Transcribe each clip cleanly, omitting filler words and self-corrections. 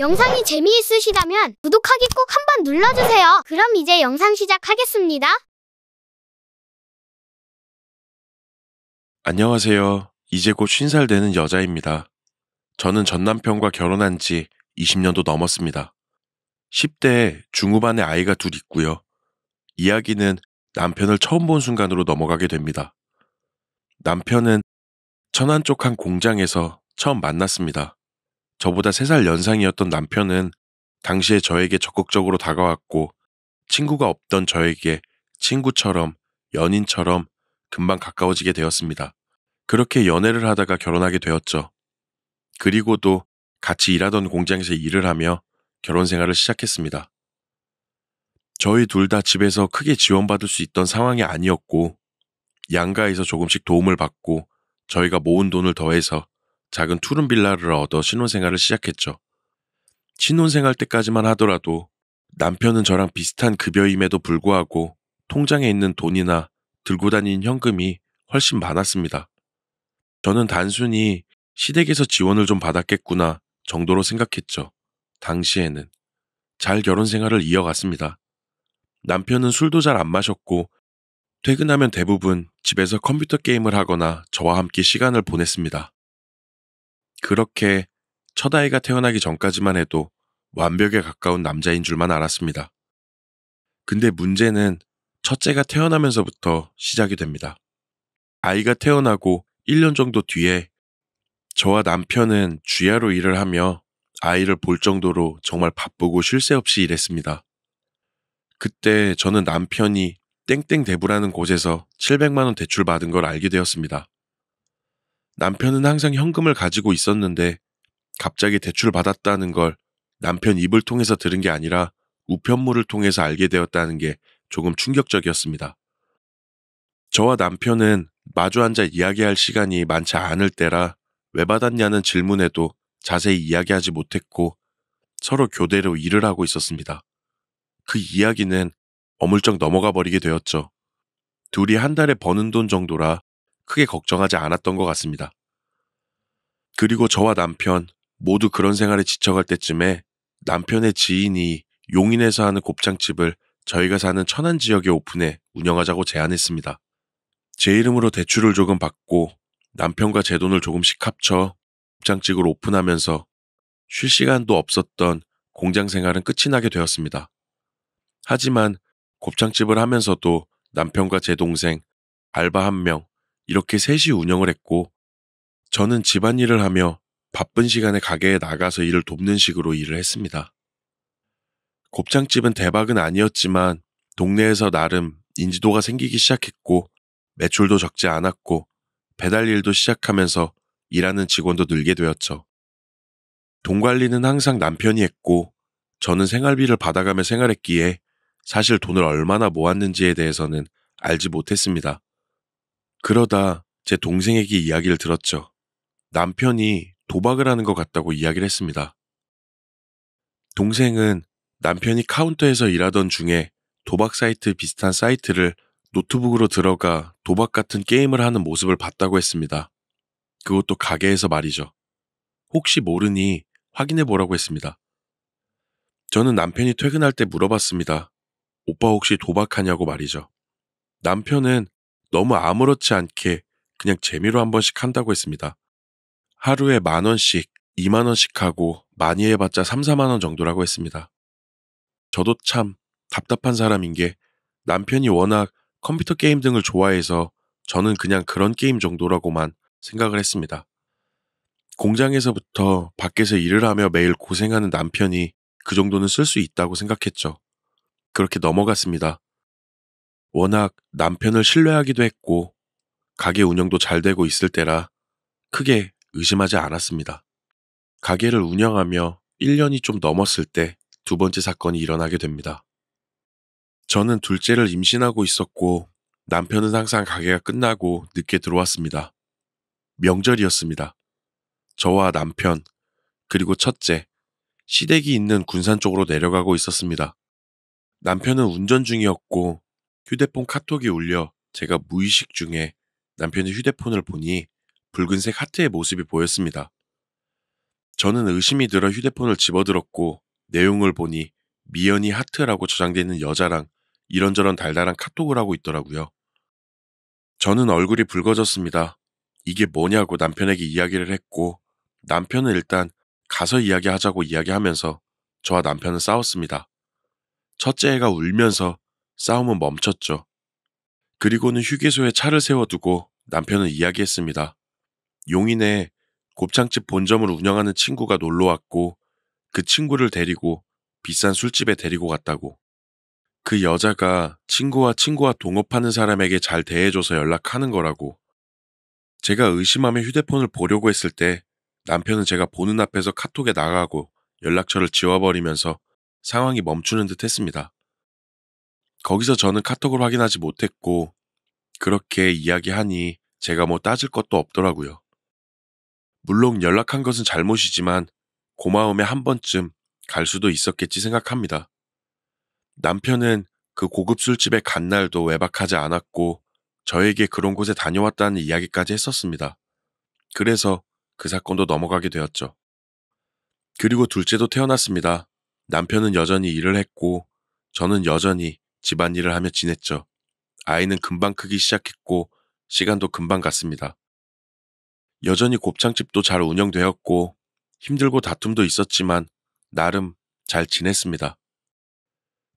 영상이 재미있으시다면 구독하기 꼭 한번 눌러주세요. 그럼 이제 영상 시작하겠습니다. 안녕하세요. 이제 곧 50살 되는 여자입니다. 저는 전 남편과 결혼한 지 20년도 넘었습니다. 10대 중후반에 아이가 둘 있고요. 이야기는 남편을 처음 본 순간으로 넘어가게 됩니다. 남편은 천안 쪽 한 공장에서 처음 만났습니다. 저보다 3살 연상이었던 남편은 당시에 저에게 적극적으로 다가왔고 친구가 없던 저에게 친구처럼 연인처럼 금방 가까워지게 되었습니다. 그렇게 연애를 하다가 결혼하게 되었죠. 그리고도 같이 일하던 공장에서 일을 하며 결혼 생활을 시작했습니다. 저희 둘 다 집에서 크게 지원받을 수 있던 상황이 아니었고 양가에서 조금씩 도움을 받고 저희가 모은 돈을 더해서 작은 투룸 빌라를 얻어 신혼생활을 시작했죠. 신혼생활 때까지만 하더라도 남편은 저랑 비슷한 급여임에도 불구하고 통장에 있는 돈이나 들고 다니는 현금이 훨씬 많았습니다. 저는 단순히 시댁에서 지원을 좀 받았겠구나 정도로 생각했죠. 당시에는. 잘 결혼 생활을 이어갔습니다. 남편은 술도 잘 안 마셨고 퇴근하면 대부분 집에서 컴퓨터 게임을 하거나 저와 함께 시간을 보냈습니다. 그렇게 첫 아이가 태어나기 전까지만 해도 완벽에 가까운 남자인 줄만 알았습니다. 근데 문제는 첫째가 태어나면서부터 시작이 됩니다. 아이가 태어나고 1년 정도 뒤에 저와 남편은 주야로 일을 하며 아이를 볼 정도로 정말 바쁘고 쉴 새 없이 일했습니다. 그때 저는 남편이 땡땡대부라는 곳에서 700만 원 대출 받은 걸 알게 되었습니다. 남편은 항상 현금을 가지고 있었는데 갑자기 대출 받았다는 걸 남편 입을 통해서 들은 게 아니라 우편물을 통해서 알게 되었다는 게 조금 충격적이었습니다. 저와 남편은 마주 앉아 이야기할 시간이 많지 않을 때라 왜 받았냐는 질문에도 자세히 이야기하지 못했고 서로 교대로 일을 하고 있었습니다. 그 이야기는 어물쩍 넘어가 버리게 되었죠. 둘이 한 달에 버는 돈 정도라 크게 걱정하지 않았던 것 같습니다. 그리고 저와 남편 모두 그런 생활에 지쳐갈 때쯤에 남편의 지인이 용인에서 하는 곱창집을 저희가 사는 천안 지역에 오픈해 운영하자고 제안했습니다. 제 이름으로 대출을 조금 받고 남편과 제 돈을 조금씩 합쳐 곱창집을 오픈하면서 쉴 시간도 없었던 공장 생활은 끝이 나게 되었습니다. 하지만 곱창집을 하면서도 남편과 제 동생, 알바 1명 이렇게 셋이 운영을 했고 저는 집안일을 하며 바쁜 시간에 가게에 나가서 일을 돕는 식으로 일을 했습니다. 곱창집은 대박은 아니었지만 동네에서 나름 인지도가 생기기 시작했고 매출도 적지 않았고 배달 일도 시작하면서 일하는 직원도 늘게 되었죠. 돈 관리는 항상 남편이 했고 저는 생활비를 받아가며 생활했기에 사실 돈을 얼마나 모았는지에 대해서는 알지 못했습니다. 그러다 제 동생에게 이야기를 들었죠. 남편이 도박을 하는 것 같다고 이야기를 했습니다. 동생은 남편이 카운터에서 일하던 중에 도박 사이트 비슷한 사이트를 노트북으로 들어가 도박 같은 게임을 하는 모습을 봤다고 했습니다. 그것도 가게에서 말이죠. 혹시 모르니 확인해 보라고 했습니다. 저는 남편이 퇴근할 때 물어봤습니다. 오빠 혹시 도박하냐고 말이죠. 남편은 너무 아무렇지 않게 그냥 재미로 한 번씩 한다고 했습니다. 하루에 10,000원씩, 20,000원씩 하고 많이 해봤자 3, 4만 원 정도라고 했습니다. 저도 참 답답한 사람인 게 남편이 워낙 컴퓨터 게임 등을 좋아해서 저는 그냥 그런 게임 정도라고만 생각을 했습니다. 공장에서부터 밖에서 일을 하며 매일 고생하는 남편이 그 정도는 쓸 수 있다고 생각했죠. 그렇게 넘어갔습니다. 워낙 남편을 신뢰하기도 했고 가게 운영도 잘 되고 있을 때라 크게 의심하지 않았습니다. 가게를 운영하며 1년이 좀 넘었을 때 두 번째 사건이 일어나게 됩니다. 저는 둘째를 임신하고 있었고 남편은 항상 가게가 끝나고 늦게 들어왔습니다. 명절이었습니다. 저와 남편, 그리고 첫째, 시댁이 있는 군산 쪽으로 내려가고 있었습니다. 남편은 운전 중이었고 휴대폰 카톡이 울려 제가 무의식 중에 남편의 휴대폰을 보니 붉은색 하트의 모습이 보였습니다. 저는 의심이 들어 휴대폰을 집어들었고 내용을 보니 미연이 하트라고 저장되어 있는 여자랑 이런저런 달달한 카톡을 하고 있더라고요. 저는 얼굴이 붉어졌습니다. 이게 뭐냐고 남편에게 이야기를 했고 남편은 일단 가서 이야기하자고 이야기하면서 저와 남편은 싸웠습니다. 첫째 애가 울면서 싸움은 멈췄죠. 그리고는 휴게소에 차를 세워두고 남편은 이야기했습니다. 용인에 곱창집 본점을 운영하는 친구가 놀러왔고 그 친구를 데리고 비싼 술집에 데리고 갔다고. 그 여자가 친구와 동업하는 사람에게 잘 대해줘서 연락하는 거라고. 제가 의심하며 휴대폰을 보려고 했을 때 남편은 제가 보는 앞에서 카톡에 나가고 연락처를 지워버리면서 상황이 멈추는 듯 했습니다. 거기서 저는 카톡을 확인하지 못했고 그렇게 이야기하니 제가 뭐 따질 것도 없더라고요. 물론 연락한 것은 잘못이지만 고마움에 한 번쯤 갈 수도 있었겠지 생각합니다. 남편은 그 고급 술집에 간 날도 외박하지 않았고 저에게 그런 곳에 다녀왔다는 이야기까지 했었습니다. 그래서 그 사건도 넘어가게 되었죠. 그리고 둘째도 태어났습니다. 남편은 여전히 일을 했고 저는 여전히 집안일을 하며 지냈죠. 아이는 금방 크기 시작했고 시간도 금방 갔습니다. 여전히 곱창집도 잘 운영되었고 힘들고 다툼도 있었지만 나름 잘 지냈습니다.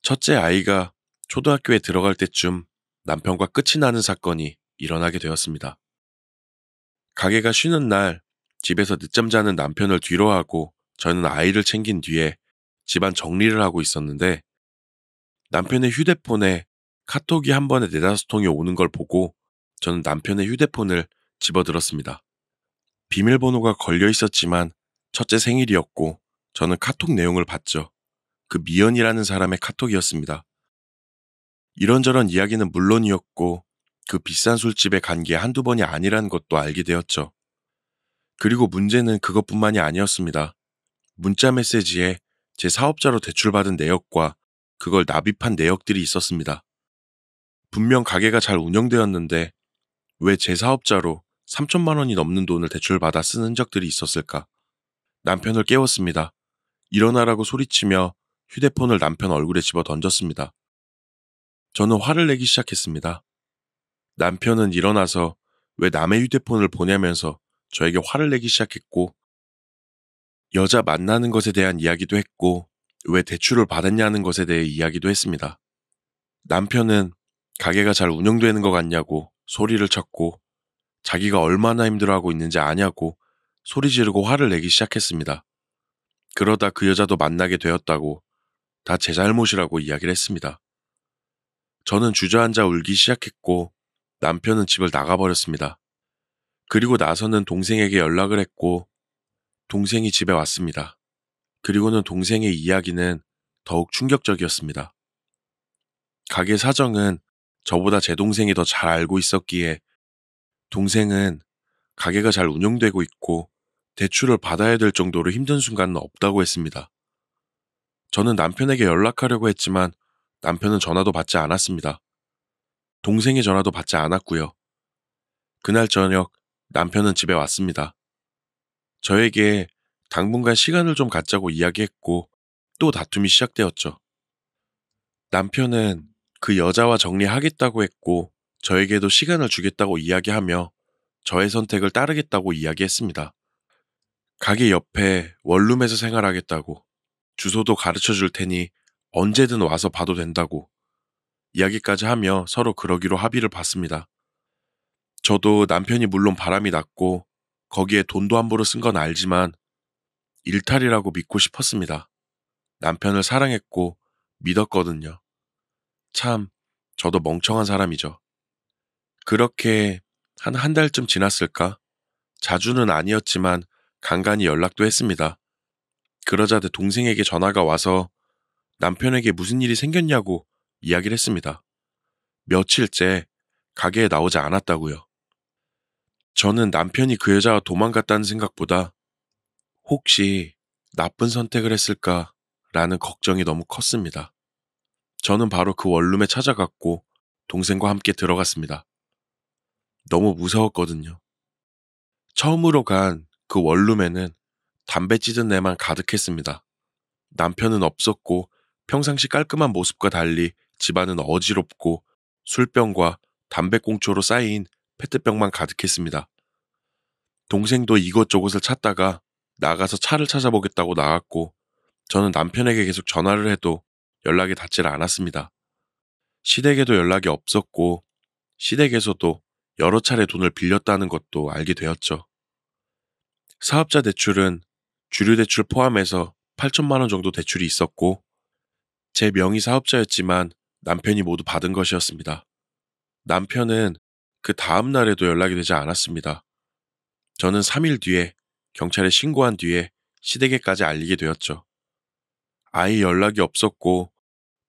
첫째 아이가 초등학교에 들어갈 때쯤 남편과 끝이 나는 사건이 일어나게 되었습니다. 가게가 쉬는 날 집에서 늦잠 자는 남편을 뒤로하고 저는 아이를 챙긴 뒤에 집안 정리를 하고 있었는데 남편의 휴대폰에 카톡이 한 번에 4~5통이 오는 걸 보고 저는 남편의 휴대폰을 집어들었습니다. 비밀번호가 걸려 있었지만 첫째 생일이었고 저는 카톡 내용을 봤죠. 그 미연이라는 사람의 카톡이었습니다. 이런저런 이야기는 물론이었고 그 비싼 술집에 간 게 한두 번이 아니라는 것도 알게 되었죠. 그리고 문제는 그것뿐만이 아니었습니다. 문자 메시지에 제 사업자로 대출받은 내역과 그걸 납입한 내역들이 있었습니다. 분명 가게가 잘 운영되었는데 왜 제 사업자로 3천만 원이 넘는 돈을 대출받아 쓴 흔적들이 있었을까? 남편을 깨웠습니다. 일어나라고 소리치며 휴대폰을 남편 얼굴에 집어 던졌습니다. 저는 화를 내기 시작했습니다. 남편은 일어나서 왜 남의 휴대폰을 보냐면서 저에게 화를 내기 시작했고 여자 만나는 것에 대한 이야기도 했고 왜 대출을 받았냐는 것에 대해 이야기도 했습니다. 남편은 가게가 잘 운영되는 것 같냐고 소리를 쳤고 자기가 얼마나 힘들어하고 있는지 아냐고 소리 지르고 화를 내기 시작했습니다. 그러다 그 여자도 만나게 되었다고 다 제 잘못이라고 이야기를 했습니다. 저는 주저앉아 울기 시작했고 남편은 집을 나가버렸습니다. 그리고 나서는 동생에게 연락을 했고 동생이 집에 왔습니다. 그리고는 동생의 이야기는 더욱 충격적이었습니다. 가게 사정은 저보다 제 동생이 더 잘 알고 있었기에 동생은 가게가 잘 운영되고 있고 대출을 받아야 될 정도로 힘든 순간은 없다고 했습니다. 저는 남편에게 연락하려고 했지만 남편은 전화도 받지 않았습니다. 동생의 전화도 받지 않았고요. 그날 저녁 남편은 집에 왔습니다. 저에게 당분간 시간을 좀 갖자고 이야기했고 또 다툼이 시작되었죠. 남편은 그 여자와 정리하겠다고 했고 저에게도 시간을 주겠다고 이야기하며 저의 선택을 따르겠다고 이야기했습니다. 가게 옆에 원룸에서 생활하겠다고 주소도 가르쳐 줄 테니 언제든 와서 봐도 된다고 이야기까지 하며 서로 그러기로 합의를 봤습니다. 저도 남편이 물론 바람이 났고 거기에 돈도 함부로 쓴 건 알지만 일탈이라고 믿고 싶었습니다. 남편을 사랑했고 믿었거든요. 참, 저도 멍청한 사람이죠. 그렇게 한 달쯤 지났을까? 자주는 아니었지만 간간히 연락도 했습니다. 그러자 내 동생에게 전화가 와서 남편에게 무슨 일이 생겼냐고 이야기를 했습니다. 며칠째 가게에 나오지 않았다고요. 저는 남편이 그 여자와 도망갔다는 생각보다 혹시 나쁜 선택을 했을까라는 걱정이 너무 컸습니다. 저는 바로 그 원룸에 찾아갔고 동생과 함께 들어갔습니다. 너무 무서웠거든요. 처음으로 간 그 원룸에는 담배 찌든 내만 가득했습니다. 남편은 없었고 평상시 깔끔한 모습과 달리 집안은 어지럽고 술병과 담배꽁초로 쌓인 페트병만 가득했습니다. 동생도 이곳저곳을 찾다가 나가서 차를 찾아보겠다고 나갔고 저는 남편에게 계속 전화를 해도 연락이 닿질 않았습니다. 시댁에도 연락이 없었고 시댁에서도 여러 차례 돈을 빌렸다는 것도 알게 되었죠. 사업자 대출은 주류 대출 포함해서 8천만 원 정도 대출이 있었고 제 명의 사업자였지만 남편이 모두 받은 것이었습니다. 남편은 그 다음 날에도 연락이 되지 않았습니다. 저는 3일 뒤에 경찰에 신고한 뒤에 시댁에까지 알리게 되었죠. 아예 연락이 없었고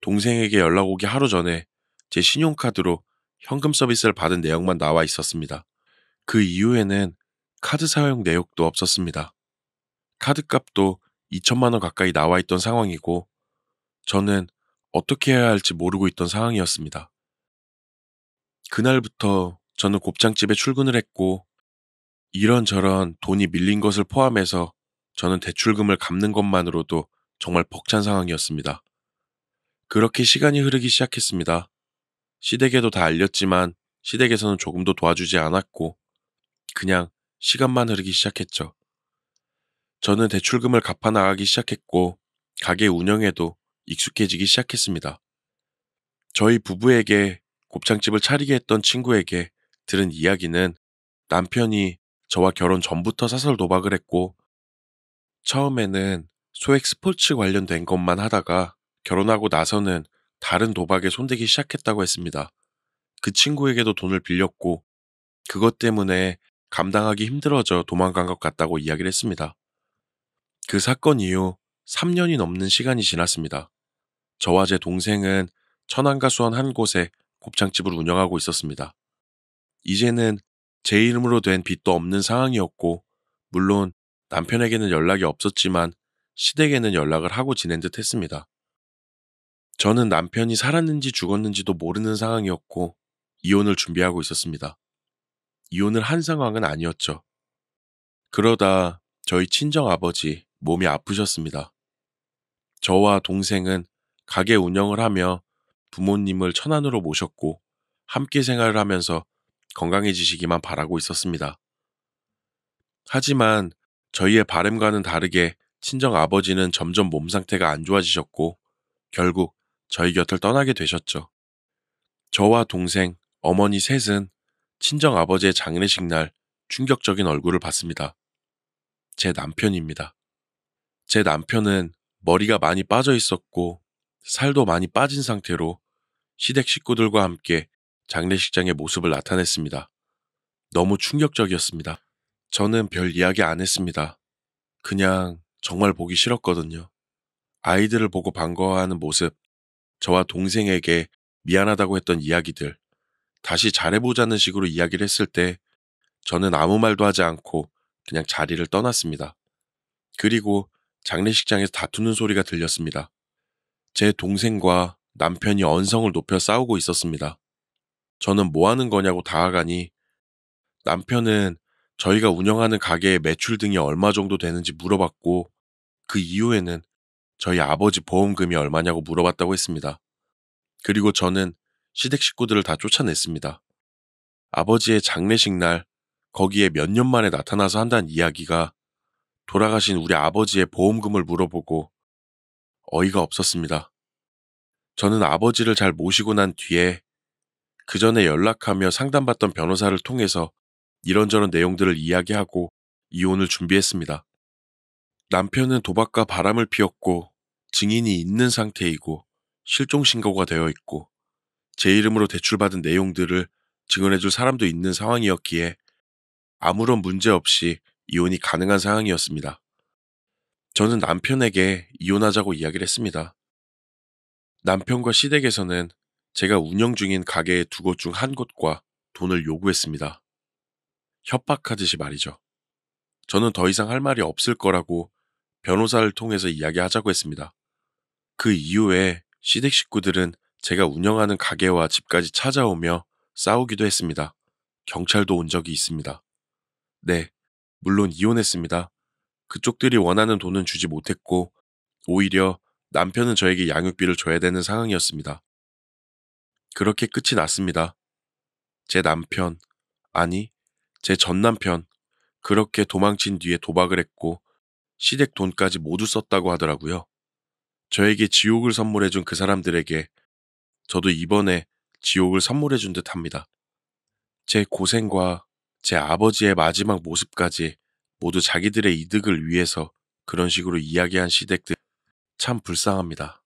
동생에게 연락 오기 하루 전에 제 신용카드로 현금 서비스를 받은 내용만 나와 있었습니다. 그 이후에는 카드 사용 내역도 없었습니다. 카드값도 2천만 원 가까이 나와 있던 상황이고 저는 어떻게 해야 할지 모르고 있던 상황이었습니다. 그날부터 저는 곱창집에 출근을 했고 이런저런 돈이 밀린 것을 포함해서 저는 대출금을 갚는 것만으로도 정말 벅찬 상황이었습니다. 그렇게 시간이 흐르기 시작했습니다. 시댁에도 다 알렸지만 시댁에서는 조금도 도와주지 않았고 그냥 시간만 흐르기 시작했죠. 저는 대출금을 갚아 나가기 시작했고 가게 운영에도 익숙해지기 시작했습니다. 저희 부부에게 곱창집을 차리게 했던 친구에게 들은 이야기는 남편이 저와 결혼 전부터 사설 도박을 했고 처음에는 소액 스포츠 관련된 것만 하다가 결혼하고 나서는 다른 도박에 손대기 시작했다고 했습니다. 그 친구에게도 돈을 빌렸고 그것 때문에 감당하기 힘들어져 도망간 것 같다고 이야기를 했습니다. 그 사건 이후 3년이 넘는 시간이 지났습니다. 저와 제 동생은 천안과 수원 한 곳에 곱창집을 운영하고 있었습니다. 이제는 제 이름으로 된 빚도 없는 상황이었고 물론 남편에게는 연락이 없었지만 시댁에는 연락을 하고 지낸 듯 했습니다. 저는 남편이 살았는지 죽었는지도 모르는 상황이었고 이혼을 준비하고 있었습니다. 이혼을 한 상황은 아니었죠. 그러다 저희 친정아버지 몸이 아프셨습니다. 저와 동생은 가게 운영을 하며 부모님을 천안으로 모셨고 함께 생활을 하면서 건강해지시기만 바라고 있었습니다. 하지만 저희의 바람과는 다르게 친정아버지는 점점 몸 상태가 안 좋아지셨고 결국 저희 곁을 떠나게 되셨죠. 저와 동생, 어머니 셋은 친정아버지의 장례식 날 충격적인 얼굴을 봤습니다. 제 남편입니다. 제 남편은 머리가 많이 빠져 있었고 살도 많이 빠진 상태로 시댁 식구들과 함께 장례식장의 모습을 나타냈습니다. 너무 충격적이었습니다. 저는 별 이야기 안 했습니다. 그냥 정말 보기 싫었거든요. 아이들을 보고 반가워하는 모습, 저와 동생에게 미안하다고 했던 이야기들, 다시 잘해보자는 식으로 이야기를 했을 때 저는 아무 말도 하지 않고 그냥 자리를 떠났습니다. 그리고 장례식장에서 다투는 소리가 들렸습니다. 제 동생과 남편이 언성을 높여 싸우고 있었습니다. 저는 뭐 하는 거냐고 다가가니 남편은 저희가 운영하는 가게의 매출 등이 얼마 정도 되는지 물어봤고 그 이후에는 저희 아버지 보험금이 얼마냐고 물어봤다고 했습니다. 그리고 저는 시댁 식구들을 다 쫓아냈습니다. 아버지의 장례식 날 거기에 몇 년 만에 나타나서 한다는 이야기가 돌아가신 우리 아버지의 보험금을 물어보고 어이가 없었습니다. 저는 아버지를 잘 모시고 난 뒤에 그 전에 연락하며 상담받던 변호사를 통해서 이런저런 내용들을 이야기하고 이혼을 준비했습니다. 남편은 도박과 바람을 피웠고 증인이 있는 상태이고 실종신고가 되어 있고 제 이름으로 대출받은 내용들을 증언해줄 사람도 있는 상황이었기에 아무런 문제 없이 이혼이 가능한 상황이었습니다. 저는 남편에게 이혼하자고 이야기를 했습니다. 남편과 시댁에서는 제가 운영 중인 가게의 두 곳 중 한 곳과 돈을 요구했습니다. 협박하듯이 말이죠. 저는 더 이상 할 말이 없을 거라고 변호사를 통해서 이야기하자고 했습니다. 그 이후에 시댁 식구들은 제가 운영하는 가게와 집까지 찾아오며 싸우기도 했습니다. 경찰도 온 적이 있습니다. 네, 물론 이혼했습니다. 그쪽들이 원하는 돈은 주지 못했고 오히려 남편은 저에게 양육비를 줘야 되는 상황이었습니다. 그렇게 끝이 났습니다. 제 남편, 아니, 제 전 남편, 그렇게 도망친 뒤에 도박을 했고 시댁 돈까지 모두 썼다고 하더라고요. 저에게 지옥을 선물해준 그 사람들에게 저도 이번에 지옥을 선물해준 듯 합니다. 제 고생과 제 아버지의 마지막 모습까지 모두 자기들의 이득을 위해서 그런 식으로 이야기한 시댁들 참 불쌍합니다.